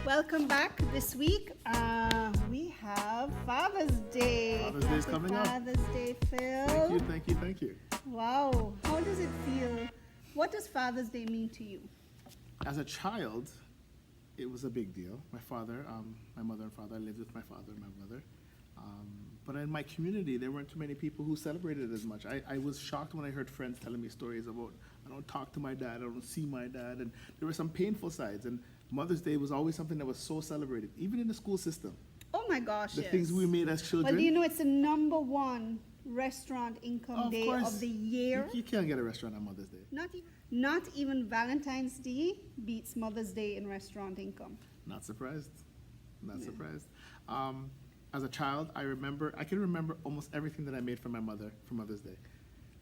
Welcome back. This week we have Father's Day. Father's Day is coming up. Father's Day, Phil. Thank you. Wow. How does it feel? What does Father's Day mean to you? As a child, it was a big deal. My father, my mother and father, I lived with my father and my mother. But in my community, there weren't too many people who celebrated it as much. I was shocked when I heard friends telling me stories about, I don't talk to my dad, I don't see my dad, and there were some painful sides. And Mother's Day was always something that was so celebrated, even in the school system. Oh my gosh, The yes. things we made as children. Well, do you know it's the number one restaurant income day course. of the year? You can't get a restaurant on Mother's Day. Not even Valentine's Day beats Mother's Day in restaurant income. Not surprised. Not surprised. As a child, I can remember almost everything that I made for my mother for Mother's Day.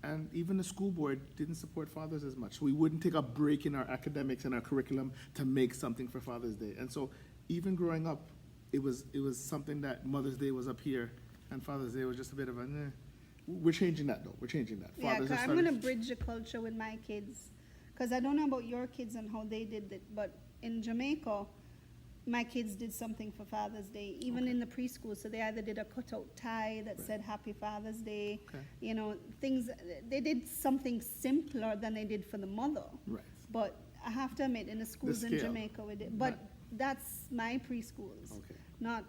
And even the school board didn't support fathers as much. We wouldn't take a break in our academics and our curriculum to make something for Father's Day. And so even growing up, it was something that Mother's Day was up here and Father's Day was just a bit of a, We're changing that though. We're changing that. Yeah, Fathers 'cause are I'm starting- going to bridge the culture with my kids. Because I don't know about your kids and how they did it, but in Jamaica, my kids did something for Father's Day, even in the preschool. So they either did a cutout tie that said Happy Father's Day, Okay. you know, things. They did something simpler than they did for the mother. Right. But I have to admit, in the schools in scale. Jamaica, we did. But Right. that's my preschools, Okay. not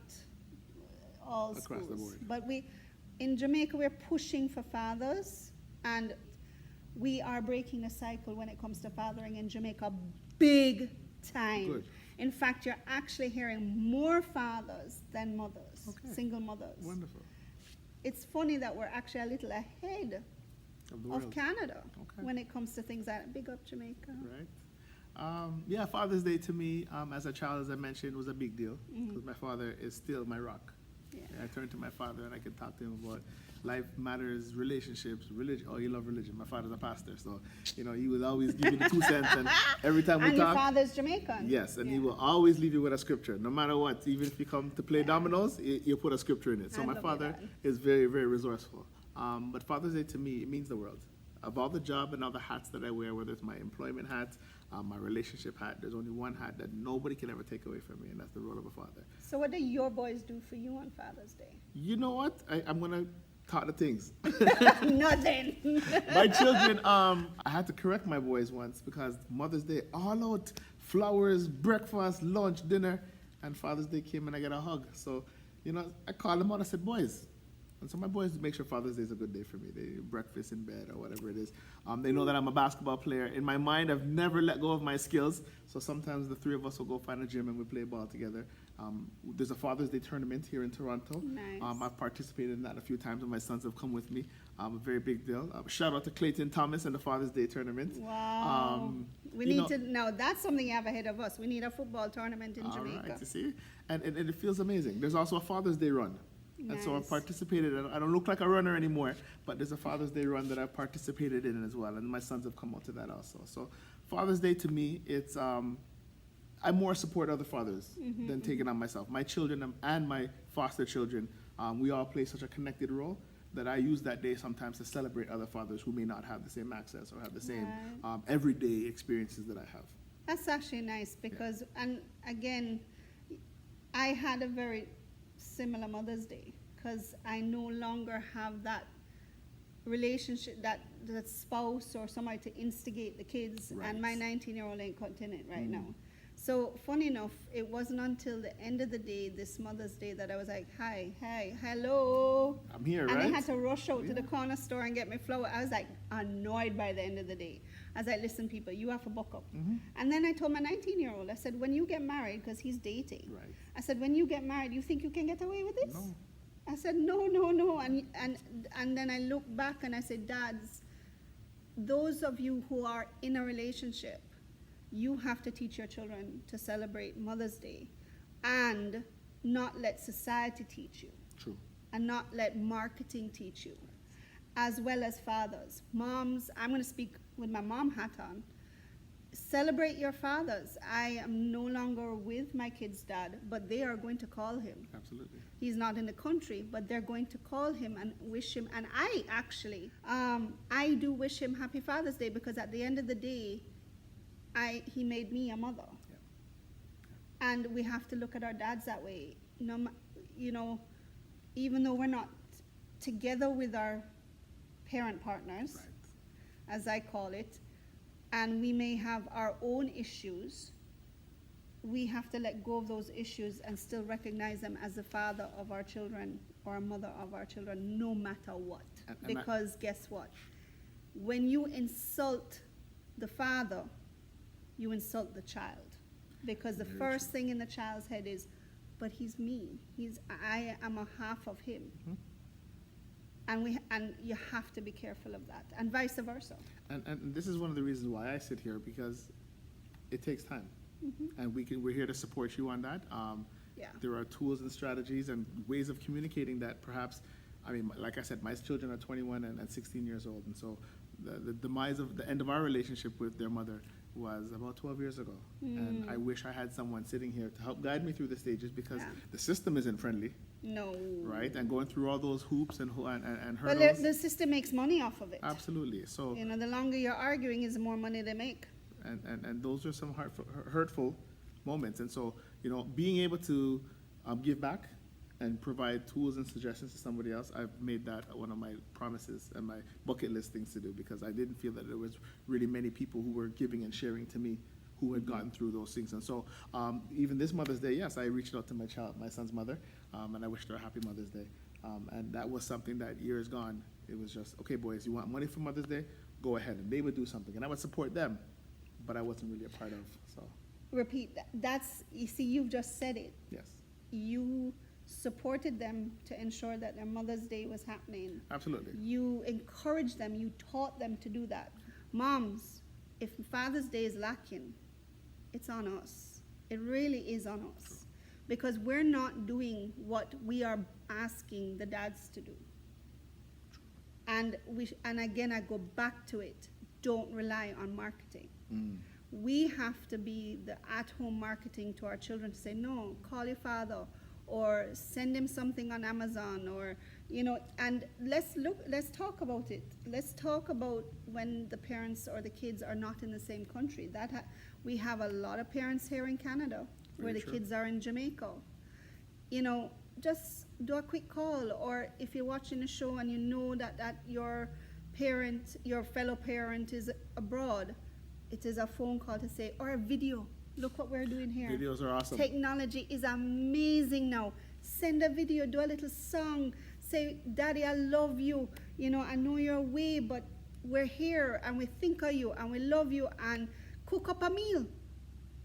all Across schools. the board. But in Jamaica, we're pushing for fathers, and we are breaking the cycle when it comes to fathering in Jamaica big time. Good. In fact, you're actually hearing more fathers than mothers, Okay. single mothers. Wonderful. It's funny that we're actually a little ahead Of the of world. Canada Okay. when it comes to things like that. Big up Jamaica. Right. Yeah, Father's Day to me, as a child, as I mentioned, was a big deal because my father is still my rock. Yeah. I turn to my father and I can talk to him about life matters, relationships, religion. Oh, you love religion. My father's a pastor, so he will always give you the 2 cents. And every time we And your talk, father's Jamaican. yes, and he Yeah. will always leave you with a scripture, no matter what. Even if you come to play dominoes, you put a scripture in it. So I my love father that. is very, very resourceful. But Father's Day to me, it means the world. Of all the job and all the hats that I wear, whether it's my employment hat, my relationship hat, there's only one hat that nobody can ever take away from me, and that's the role of a father. So what do your boys do for you on Father's Day? You know what? I'm gonna talk the things. Nothing. My children, I had to correct my boys once because Mother's Day, all out, flowers, breakfast, lunch, dinner, and Father's Day came and I got a hug. So, I called them out, I said, boys. And so my boys make sure Father's Day is a good day for me. They breakfast in bed or whatever it is. They know that I'm a basketball player. In my mind, I've never let go of my skills. So sometimes the 3 of us will go find a gym and we play ball together. There's a Father's Day tournament here in Toronto. Nice. I've participated in that a few times and my sons have come with me. A very big deal. Shout out to Clayton Thomas and the Father's Day tournament. Wow. We need to know that's something you have ahead of us. We need a football tournament in All Jamaica. right, you see? And it feels amazing. There's also a Father's Day run. And so I've Nice. participated. I don't look like a runner anymore, but there's a Father's Day run that I've participated in as well. And my sons have come out to that also. So Father's Day to me, it's, I more support other fathers than taking on myself. My children and my foster children, we all play such a connected role that I use that day sometimes to celebrate other fathers who may not have the same access or have the same everyday experiences that I have. That's actually nice because, and again, I had a very similar Mother's Day because I no longer have that relationship, that spouse or somebody to instigate the kids, Right. and my 19-year-old ain't cutting it right now. So funny enough, it wasn't until the end of the day, this Mother's Day, that I was like, hi, hello. I'm here, And right? I had to rush out to the Yeah. corner store and get me flour. I was like annoyed by the end of the day. I was like, listen, people, you have to buck up. And then I told my 19-year-old, I said, when you get married, because he's dating, Right. I said, when you get married, you think you can get away with this? No. I said, no. And then I looked back and I said, dads, those of you who are in a relationship, you have to teach your children to celebrate Mother's Day and not let society teach you True. and not let marketing teach you, as well as fathers. Moms, I'm going to speak with my mom hat on. Celebrate your fathers. I am no longer with my kid's dad, but they are going to call him. Absolutely. He's not in the country, but they're going to call him and wish him. And I actually, I do wish him Happy Father's Day because at the end of the day, he made me a mother. Yeah. And we have to look at our dads that way. No, you know, even though we're not together with our parent partners, Right. as I call it, and we may have our own issues, we have to let go of those issues and still recognize them as the father of our children or a mother of our children, no matter what. And I- Because guess what? When you insult the father, you insult the child. Because the Very first thing in the child's head is, but he's me. I am a half of him. Mhm. And you have to be careful of that, and vice versa. And this is one of the reasons why I sit here, because it takes time. And we're here to support you on that. Yeah. There are tools and strategies and ways of communicating that perhaps, I mean, like I said, my children are 21 and 16 years old. And so the demise of the end of our relationship with their mother was about 12 years ago. And I wish I had someone sitting here to help guide me through the stages, because Yeah. the system isn't friendly, No. right? And going through all those hoops and Well, hurdles. the system makes money off of it. Absolutely. So, You know, the longer you're arguing is the more money they make. and those are some hurtful moments. And so, you know, being able to give back and provide tools and suggestions to somebody else, I've made that one of my promises and my bucket list things to do, because I didn't feel that there was really many people who were giving and sharing to me who had gotten through those things. And so, even this Mother's Day, yes, I reached out to my son's mother, and I wished her a happy Mother's Day. And that was something that years gone, it was just, okay, boys, you want money for Mother's Day? Go ahead. And they would do something, and I would support them, but I wasn't really a part of, so, Repeat that. That's, you see, you've just said it. yes, You supported them to ensure that their Mother's Day was happening. absolutely. You encouraged them, you taught them to do that. Moms, if Father's Day is lacking, it's on us. It really is on us. Because we're not doing what we are asking the dads to do. And again, I go back to it. Don't rely on marketing. We have to be the at-home marketing to our children to say, no, call your father, or send him something on Amazon, or, you know, and let's talk about it. Let's talk about when the parents or the kids are not in the same country. We have a lot of parents here in Canada where Very the true. kids are in Jamaica. You know, just do a quick call, or if you're watching a show and you know that your parent, your fellow parent is abroad, it is a phone call to say, or a video. Look what we're doing here. Videos are awesome. Technology is amazing now. Send a video, do a little song, say, Daddy, I love you. You know, I know you're away, but we're here and we think of you and we love you, and cook up a meal.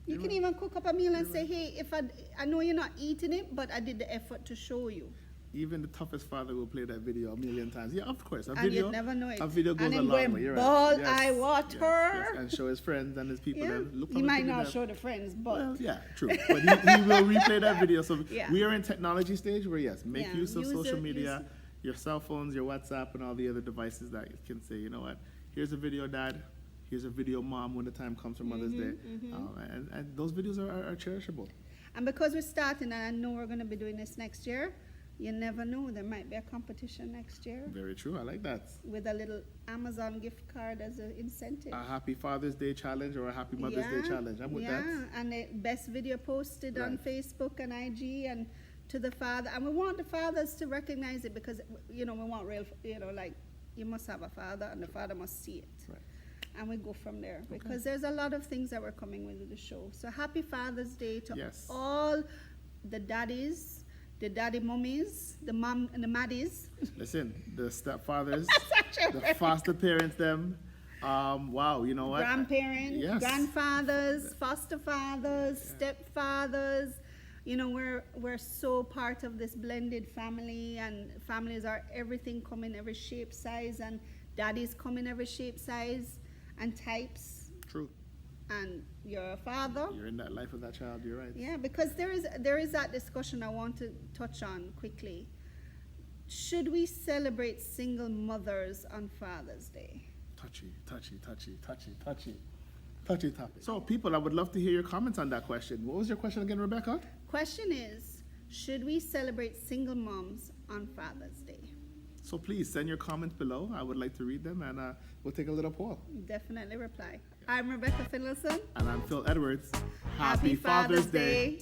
You You're can right. even cook up a meal and You're say, right. hey, if I know you're not eating it, but I did the effort to show you. Even the toughest father will play that video a million times. Yeah, of course. And you'd never know it. A video goes And a him long going, way. You're "Ball right. eye water." And show his friends and his people. Yeah. Then look He how might pretty not that- show the friends, but Well, yeah, true. But he will replay that video. So Yeah. we are in technology stage where, yes, make Yeah, use of use social it, media, use- your cell phones, your WhatsApp, and all the other devices that can say, you know what, here's a video, Dad. Here's a video, Mom, when the time comes for Mother's Day. And those videos are cherishable. and because we're starting, and I know we're going to be doing this next year, you never know, there might be a competition next year Very true. I like that. with a little Amazon gift card as an incentive. A happy Father's Day challenge or a happy Mother's Day challenge. I'm with that. And the best video posted on Right. Facebook and IG, and to the father. And we want the fathers to recognize it, because, you know, we want real, you know, like, you must have a father and the father must see it. Right. And we go from there, because there's a lot of things that we're coming with the show. So happy Father's Day to Yes. all the daddies, the daddy mummies, the mom and the maddies. Listen, the stepfathers, Such a the foster parents, them. Wow, you know what? Grandparents, Yes. grandfathers, foster fathers, stepfathers. You know, we're so part of this blended family, and families are everything, come in every shape, size, and daddies come in every shape, size, and types. True. And you're a father. You're in that life of that child. You're right. Yeah, because there is that discussion I want to touch on quickly. Should we celebrate single mothers on Father's Day? Touchy topic. So, people, I would love to hear your comments on that question. What was your question again, Rebecca? Question is, should we celebrate single moms on Father's Day? So please send your comments below. I would like to read them, and we'll take a little poll. Definitely reply. I'm Rebecca Finlayson. And I'm Phil Edwards. Happy Father's Day.